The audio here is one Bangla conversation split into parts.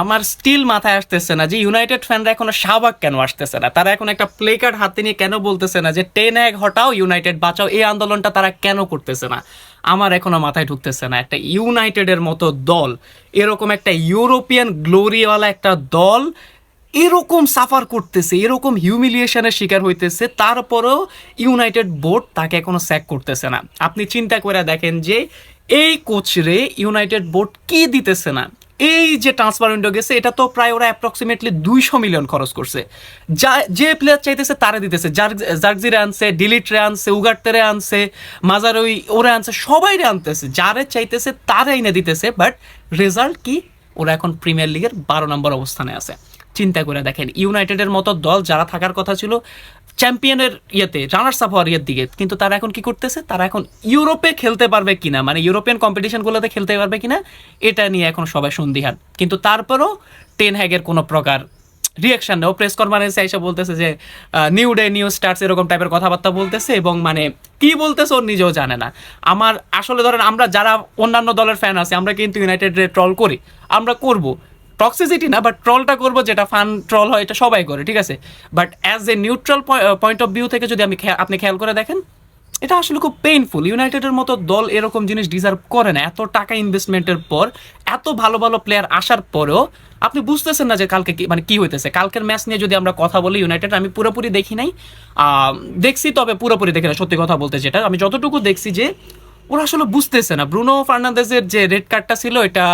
আমার স্টিল মাথায় আসতেছে না যে ইউনাইটেড ফ্যানরা এখনো শাহবাগ কেন আসতেছে না, তারা এখন একটা প্লে কার্ড হাতে নিয়ে কেন বলতেছে না যে টেন হ্যাগ হটাও ইউনাইটেড বাঁচাও, এই আন্দোলনটা তারা কেন করতেছে না, আমার এখনো মাথায় ঢুকতেছে না। একটা ইউনাইটেডের মতো দল, এরকম একটা ইউরোপিয়ান গ্লোরিওয়ালা একটা দল এরকম সাফার করতেছে, এরকম হিউমিলিয়েশনের শিকার হইতেছে, তারপরেও ইউনাইটেড বোর্ড তাকে এখনো স্যাক করতেছে না। আপনি চিন্তা করে দেখেন যে এই কোচরে ইউনাইটেড বোর্ড কি দিতেছে না। এই যে ট্রান্সফার উইন্ডো গেছে, এটা তো প্রায় ওরা অ্যাপ্রক্সিমেটলি 200 মিলিয়ন খরচ করছে। যে প্লেয়ার চাইতেছে তারা দিতেছে, জার্জিরে আনছে, ডিলিটরে আনছে, উগারতেরে আনছে, মাজারই ওরা আনছে, সবাই আনতেছে, যারে চাইতেছে তারাই না দিতেছে। বাট রেজাল্ট কি? ওরা এখন প্রিমিয়ার লিগের 12 নম্বর অবস্থানে আছে। চিন্তা করে দেখেন, ইউনাইটেডের মতো দল যারা থাকার কথা ছিল চ্যাম্পিয়নের ইয়েতে, রানার্স আপ হওয়ার ইয়ের দিকে, কিন্তু তারা এখন কি করতেছে, তারা এখন ইউরোপে খেলতে পারবে কিনা, মানে ইউরোপিয়ান কম্পিটিশনগুলোতে খেলতে পারবে কিনা, এটা নিয়ে এখন সবাই সন্দিহান। কিন্তু তারপরও টেন হ্যাগের কোনো প্রকার রিয়াকশন নেই। ও প্রেস কনফারেন্সে এসে বলতেছে যে নিউ ডে নিউ স্টার্টস, এরকম টাইপের কথাবার্তা বলতেছে, এবং মানে কি বলতেছে ওর নিজেও জানে না। আমার আসলে ধরেন আমরা যারা অন্যান্য দলের ফ্যান আছে, আমরা কিন্তু ইউনাইটেডের ট্রল করি, আমরা করব, টক্সিসিটি না, বাট ট্রলটা করবো, যেটা ফান ট্রল হয় এটা সবাই করে, ঠিক আছে। But as a neutral point of view থেকে যদি আপনি খেয়াল করে দেখেন, এটা আসলে খুব পেইনফুল। ইউনাইটেডের মতো দল এরকম জিনিস ডিজার্ভ করে না। এত টাকা ইনভেস্টমেন্টের পর, এত ভালো ভালো প্লেয়ার আসার পরেও আপনি বুঝতেছেন না যে কালকে মানে কি হইতেছে। কালকের ম্যাচ নিয়ে যদি আমরা কথা বলি, ইউনাইটেড আমি পুরোপুরি দেখি নাই, দেখছি, তবে পুরোপুরি দেখি না, সত্যি কথা বলতে যেটা আমি যতটুকু দেখছি যে ওরা আসলে বুঝতেছে না। ব্রুনো ফার্নান্দেজের যে রেড কার্ডটা ছিল, এটা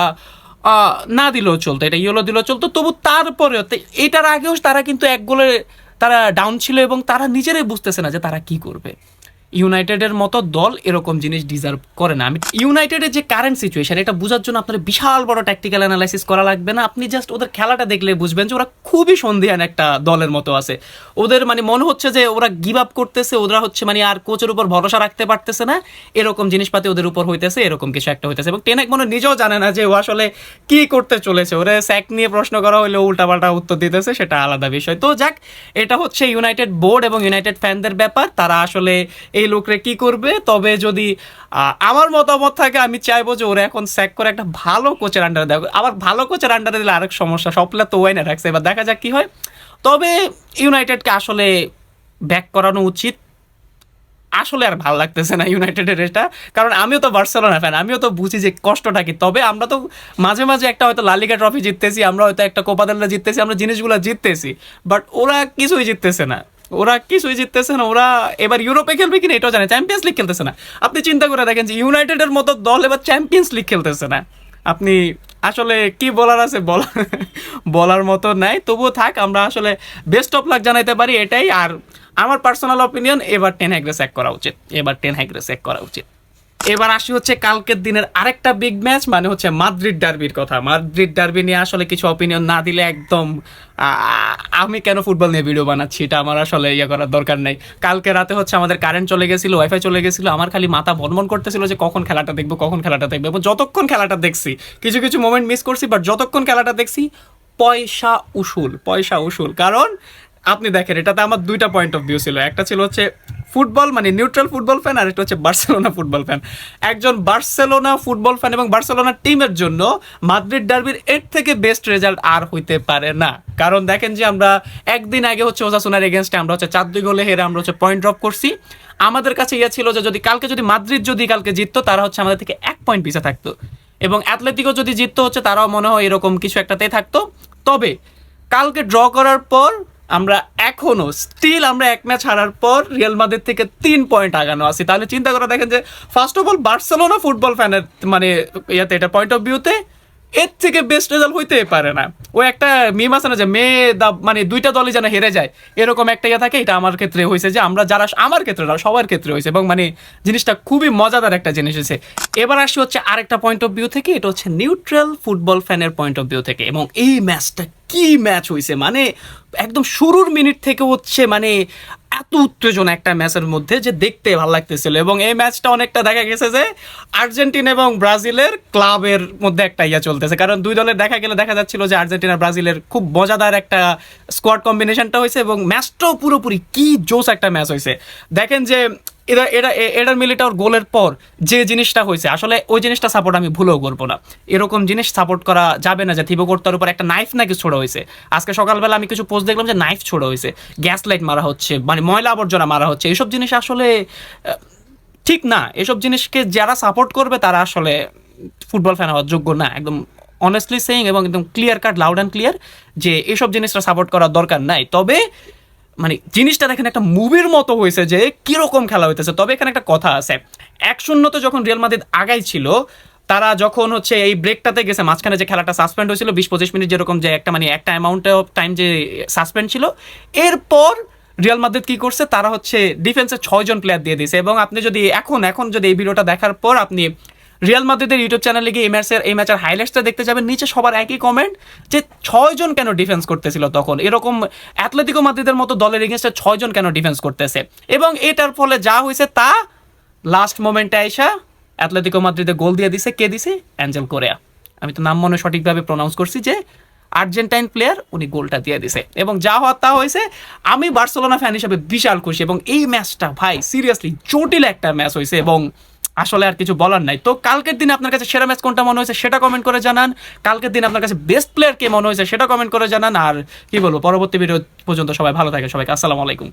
না দিলেও চলতো, এটা ইয়েলো দিলেও চলতো, তবু তারপরেও এটার আগেও তারা কিন্তু এক গোলে তারা ডাউন ছিল, এবং তারা নিজেরাই বুঝতেছে না যে তারা কি করবে। ইউনাইটেডের মতো দল এরকম জিনিস ডিজার্ভ করে না। আমি ইউনাইটেডের যে কারেন্ট সিচুয়েশন, এটা বোঝার জন্য আপনার বিশাল বড় ট্যাকটিক্যাল অ্যানালাইসিস করা লাগবে না। আপনি জাস্ট ওদের খেলাটা দেখলে বুঝবেন যে ওরা খুবই সন্দিহান একটা দলের মতো আছে। ওদের মানে মনে হচ্ছে যে ওরা গিভ আপ করতেছে, ওরা হচ্ছে মানে আর কোচের উপর ভরসা রাখতে পারতেছে না, এরকম জিনিসপাতি ওদের উপর হইতেছে, এরকম কিছু একটা হইতেছে। এবং টেন হ্যাগ মনে নিজেও জানে না যে ও আসলে কি করতে চলেছে। ওরা স্যাক নিয়ে প্রশ্ন করা হলে উল্টাপাল্টা উত্তর দিতেছে, সেটা আলাদা বিষয়। তো যাক, এটা হচ্ছে ইউনাইটেড বোর্ড এবং ইউনাইটেড ফ্যানদের ব্যাপার, তারা আসলে এই লোকরে কি করবে। তবে যদি আমার মতামত থাকে, আমি চাইবো যে ওরা এখন স্যাক করে একটা ভালো কোচের আন্ডারে দেয়। আবার ভালো কোচের আন্ডারে দিলে আরেক সমস্যা, সব প্লেয়ার তো ওয়াই না রাখছে, এবার দেখা যাক কি হয়। তবে ইউনাইটেডকে আসলে ব্যাক করানো উচিত। আসলে আর ভালো লাগতেছে না ইউনাইটেডের এটা, কারণ আমিও তো বার্সেলোনা ফ্যান, আমিও তো বুঝি যে কষ্টটা কি। তবে আমরা তো মাঝে মাঝে একটা হয়তো লালিগা ট্রফি জিততেছি, আমরা হয়তো একটা কোপা দেল রে জিততেছি, আমরা জিনিসগুলো জিততেছি, বাট ওরা কিছুই জিততেছে না, ওরা কিছুই জিততেছে না। ওরা এবার ইউরোপে খেলবে কিনা এটাও জানে, চ্যাম্পিয়ন্স লিগ খেলতেছে না। আপনি চিন্তা করে দেখেন যে ইউনাইটেডের মতো দল এবার চ্যাম্পিয়ন্স লিগ খেলতেছে না। আপনি আসলে কি বলার আছে, বলার মতো নাই। তবুও থাক, আমরা আসলে বেস্ট অফ লাক জানাইতে পারি এটাই। আর আমার পার্সোনাল অপিনিয়ন, এবার টেন হ্যাগরে স্যাক করা উচিত, এবার টেন হ্যাগরে স্যাক করা উচিত। এবার আসি হচ্ছে কালকের দিনের আরেকটা বিগ ম্যাচ, মানে হচ্ছে মাদ্রিদ ডার্বির কথা। মাদ্রিদ ডার্বি নিয়ে আসলে কিছু অপিনিয়ন না দিলে একদম আমি কেন ফুটবল নিয়ে ভিডিও বানাচ্ছি, এটা আমার আসলে ইয়ে করার দরকার নেই। কালকে রাতে হচ্ছে আমাদের কারেন্ট চলে গেছিলো, ওয়াইফাই চলে গেছিলো, আমার খালি মাথা ভনভন করতেছিল যে কখন খেলাটা দেখবো, কখন খেলাটা দেখবো। এবং যতক্ষণ খেলাটা দেখছি, কিছু কিছু মোমেন্ট মিস করছি, বাট যতক্ষণ খেলাটা দেখছি পয়সা উসুল, পয়সা উসুল। কারণ আপনি দেখেন, এটাতে আমার দুইটা পয়েন্ট অফ ভিউ ছিল। একটা ছিল হচ্ছে ফুটবল মানে নিউট্রাল ফুটবল ফ্যান, আর একটা হচ্ছে বার্সেলোনা ফুটবল ফ্যান। একজন বার্সেলোনা ফুটবল ফ্যান এবং বার্সেলোনা টিমের জন্য মাদ্রিদ ডার্বির এর থেকে বেস্ট রেজাল্ট আর হইতে পারে না। কারণ দেখেন যে আমরা একদিন আগে হচ্ছে ওসাসুনার এগেনস্টে আমরা হচ্ছে 4-2 গোলে হেরে আমরা হচ্ছে পয়েন্ট ড্রপ করছি। আমাদের কাছে ইয়ে ছিল যে যদি মাদ্রিদ যদি কালকে জিততো, তারা হচ্ছে আমাদের থেকে 1 পয়েন্ট পিছিয়ে থাকতো, এবং অ্যাথলেটিকো যদি জিততো হচ্ছে তারাও মনে হয় এরকম কিছু একটাতেই থাকতো। তবে কালকে ড্র করার পর আমরা এখনো স্টিল আমরা এক ম্যাচ হারার পর রিয়াল মাদ্রিদ থেকে 3 পয়েন্ট আগানো আছি। তাহলে চিন্তা করে দেখেন যে first of all Barcelona football ফ্যানের মানে ইয়াতে, এটা পয়েন্ট অফ ভিউতে এর থেকে বেস্ট রেজাল্ট হইতে পারে না। ও একটা মিম আছে না যে মেয়ে মানে দুইটা দলই যেন হেরে যায়, এরকম একটা ইয়ে থাকে। এটা আমার ক্ষেত্রে হয়েছে যে আমরা যারা, আমার ক্ষেত্রে না সবার ক্ষেত্রে হয়েছে, এবং মানে জিনিসটা খুবই মজাদার একটা জিনিস হয়েছে। এবার আসি হচ্ছে আরেকটা পয়েন্ট অফ ভিউ থেকে, এটা হচ্ছে নিউট্রাল ফুটবল ফ্যানের পয়েন্ট অফ ভিউ থেকে। এবং এই ম্যাচটা কি ম্যাচ হয়েছে, মানে একদম শুরুর মিনিট থেকে হচ্ছে মানে এত উত্তেজনা একটা ম্যাচের মধ্যে যে দেখতে ভালো লাগতেছিল। এবং এই ম্যাচটা অনেকটা দেখা গেছে যে আর্জেন্টিনা এবং ব্রাজিলের ক্লাবের মধ্যে একটা ইয়া চলতেছে, কারণ দুই দলের দেখা যাচ্ছিল যে আর্জেন্টিনা ব্রাজিলের খুব মজাদার একটা স্কোয়াড কম্বিনেশনটা হয়েছে, এবং ম্যাচটাও পুরোপুরি কি জোস একটা ম্যাচ হয়েছে। দেখেন যে এটার মিলিটার গোলের পর যে জিনিসটা হয়েছে আসলে ওই জিনিসটা সাপোর্ট আমি ভুলেও করবো না। এরকম জিনিস সাপোর্ট করা যাবে না যে থিবো কর্তার উপর একটা নাইফ নাকি ছোড়া হয়েছে। আজকে সকালবেলা আমি কিছু পোস্ট দেখলাম যে নাইফ ছোড়া হয়েছে, গ্যাস লাইট মারা হচ্ছে, মানে ময়লা আবর্জনা মারা হচ্ছে। এইসব জিনিস আসলে ঠিক না। এসব জিনিসকে যারা সাপোর্ট করবে তারা আসলে ফুটবল ফ্যান হওয়ার যোগ্য না, একদম অনেস্টলি সেইং এবং একদম clear cut loud and clear যে এসব জিনিসটা সাপোর্ট করার দরকার নাই। তবে মানে জিনিসটা দেখেন একটা মুভির মতো হয়েছে যে কিরকম খেলা হইতেছে। তবে এখানে একটা কথা আছে, 1-0 যখন রিয়াল মাদ্রিদ আগাই ছিল, তারা যখন হচ্ছে এই ব্রেকটাতে গেছে, মাঝখানে যে খেলাটা সাসপেন্ড হয়েছিল 20-25 মিনিট, যেরকম যে একটা মানে একটা অ্যামাউন্ট অফ টাইম যে সাসপেন্ড ছিল, এরপর রিয়াল মাদ্রিদ কি করছে, তারা হচ্ছে ডিফেন্সে 6 জন প্লেয়ার দিয়ে দিয়েছে। এবং আপনি যদি এখন যদি এই ভিডিওটা দেখার পর আপনি রিয়াল মাদ্রিদের ইউটিউব চ্যানেলে গিয়ে এই ম্যাচের হাইলাইটসটা দেখতে যাবেন, নিচে সবার একই কমেন্ট যে 6 জন কেন ডিফেন্স করতেছিল তখন, এরকম অ্যাথলেটিকো মাদ্রিদের মতো দলের এগেনস্টে 6 জন কেন ডিফেন্স করতেছে। এবং এটার ফলে যা হয়েছে তা লাস্ট মোমেন্টে আইসা অ্যাথলেটিকো মাদ্রিদে গোল দিয়ে দিছে। কে দিছে? Angel Correa. আমি তো নাম মনে সঠিকভাবে প্রনাউন্স করছি, যে আর্জেন্টাইন প্লেয়ার, উনি গোলটা দিয়ে দিছে। এবং যা হওয়ার তা হয়েছে। আমি বার্সেলোনা ফ্যান হিসেবে বিশাল খুশি। এবং এই ম্যাচটা ভাই সিরিয়াসলি জটিল একটা ম্যাচ হয়েছে এবং আসলে আর কিছু বলার নাই। তো কালকের দিনে আপনার কাছে সেরা ম্যাচ কোনটা মনে হয়েছে সেটা কমেন্ট করে জানান। কালকের দিন আপনার কাছে বেস্ট প্লেয়ার কে মনে হয়েছে সেটা কমেন্ট করে জানান। আর কি বলবো, পরবর্তী ভিডিও পর্যন্ত সবাই ভালো থাকে। সবাইকে আসসালামু আলাইকুম।